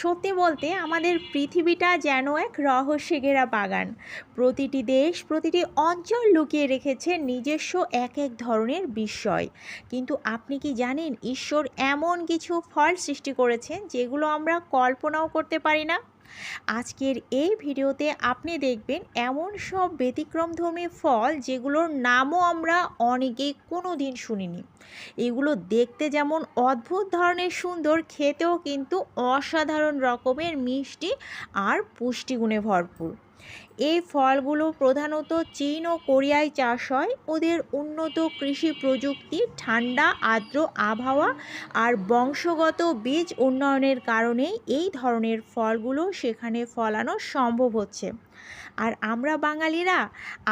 সত্যি বলতে আমাদের পৃথিবীটা যেন এক রহস্যে ঘেরা বাগান। প্রতিটি দেশ, প্রতিটি অঞ্চল লুকিয়ে রেখেছে নিজস্ব এক এক ধরনের বিস্ময়। কিন্তু আপনি কি জানেন ঈশ্বর এমন কিছু ফল সৃষ্টি করেছেন যেগুলো আমরা কল্পনাও করতে পারি না? আজকের এই ভিডিওতে আপনি দেখবেন এমন সব ব্যতিক্রমধর্মী ফল যেগুলোর নামও আমরা অনেকেই কোনো দিন শুনিনি। এগুলো দেখতে যেমন অদ্ভুত ধরনের সুন্দর, খেতেও কিন্তু অসাধারণ রকমের মিষ্টি আর পুষ্টিগুণে ভরপুর। এই ফলগুলো প্রধানত চীন ও কোরিয়ায় চাষ হয়। ওদের উন্নত কৃষি প্রযুক্তি, ঠান্ডা আর্দ্র আবহাওয়া আর বংশগত বীজ উন্নয়নের কারণেই এই ধরনের ফলগুলো সেখানে ফলানো সম্ভব হচ্ছে। আর আমরা বাঙালিরা,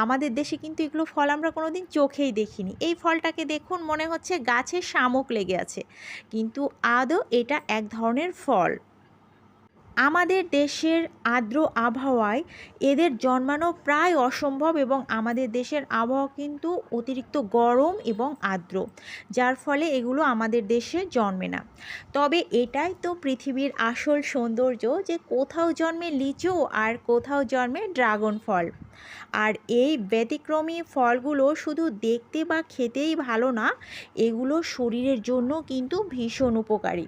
আমাদের দেশে কিন্তু এগুলো ফল আমরা কোনোদিন চোখেই দেখিনি। এই ফলটাকে দেখুন, মনে হচ্ছে গাছে শামুক লেগে আছে, কিন্তু আদৌ এটা এক ধরনের ফল। আমাদের দেশের আর্দ্র আবহাওয়ায় এদের জন্মানো প্রায় অসম্ভব, এবং আমাদের দেশের আবহাওয়া কিন্তু অতিরিক্ত গরম এবং আর্দ্র, যার ফলে এগুলো আমাদের দেশে জন্মে না। তবে এটাই তো পৃথিবীর আসল সৌন্দর্য, যে কোথাও জন্মে লিচু আর কোথাও জন্মে ড্রাগন ফল। আর এই ব্যতিক্রমী ফলগুলো শুধু দেখতে বা খেতেই ভালো না, এগুলো শরীরের জন্য কিন্তু ভীষণ উপকারী।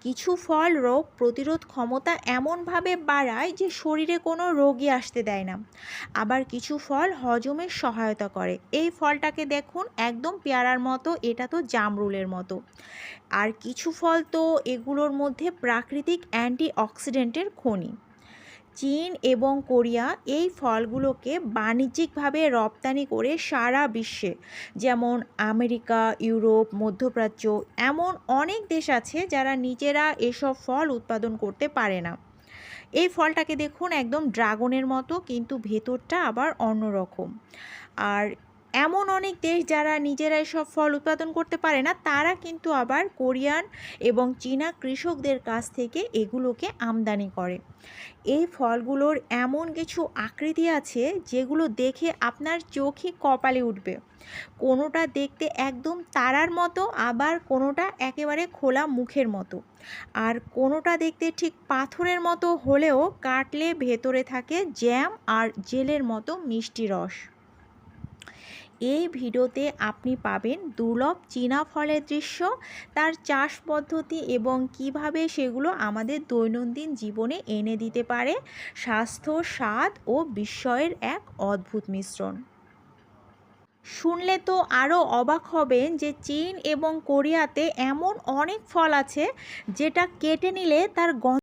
কিছু ফল রোগ প্রতিরোধ ক্ষমতা এমনভাবে বাড়ায় যে শরীরে কোনো রোগই আসতে দেয় না। আবার কিছু ফল হজমের সহায়তা করে। এই ফলটাকে দেখুন, একদম পেয়ারার মতো, এটা তো জামরুলের মতো। আর কিছু ফল তো এগুলোর মধ্যে প্রাকৃতিক অ্যান্টিঅক্সিডেন্টের খনি। চীন এবং কোরিয়া এই ফলগুলোকে বাণিজ্যিকভাবে রপ্তানি করে সারা বিশ্বে, যেমন আমেরিকা, ইউরোপ, মধ্যপ্রাচ্য, এমন অনেক দেশ আছে যারা নিজেরা এসব ফল উৎপাদন করতে পারে না। এই ফলটাকে দেখুন, একদম ড্রাগনের মতো, কিন্তু ভেতরটা আবার অন্যরকম। আর এমন অনেক দেশ যারা নিজেরা এসব ফল উৎপাদন করতে পারে না, তারা কিন্তু আবার কোরিয়ান এবং চীনা কৃষকদের কাছ থেকে এগুলোকে আমদানি করে। এই ফলগুলোর এমন কিছু আকৃতি আছে যেগুলো দেখে আপনার চোখই কপালে উঠবে। কোনোটা দেখতে একদম তারার মতো, আবার কোনোটা একেবারে খোলা মুখের মতো, আর কোনোটা দেখতে ঠিক পাথরের মতো হলেও কাটলে ভেতরে থাকে জ্যাম আর জেলের মতো মিষ্টি রস। এই ভিডিওতে আপনি পাবেন দুর্লভ চীনা ফলের দৃশ্য, তার চাষ পদ্ধতি এবং কিভাবে সেগুলো আমাদের দৈনন্দিন জীবনে এনে দিতে পারে স্বাস্থ্য, স্বাদ ও বিস্ময়ের এক অদ্ভুত মিশ্রণ। শুনলে তো আরও অবাক হবেন যে চীন এবং কোরিয়াতে এমন অনেক ফল আছে যেটা কেটে নিলে তার গন্ধ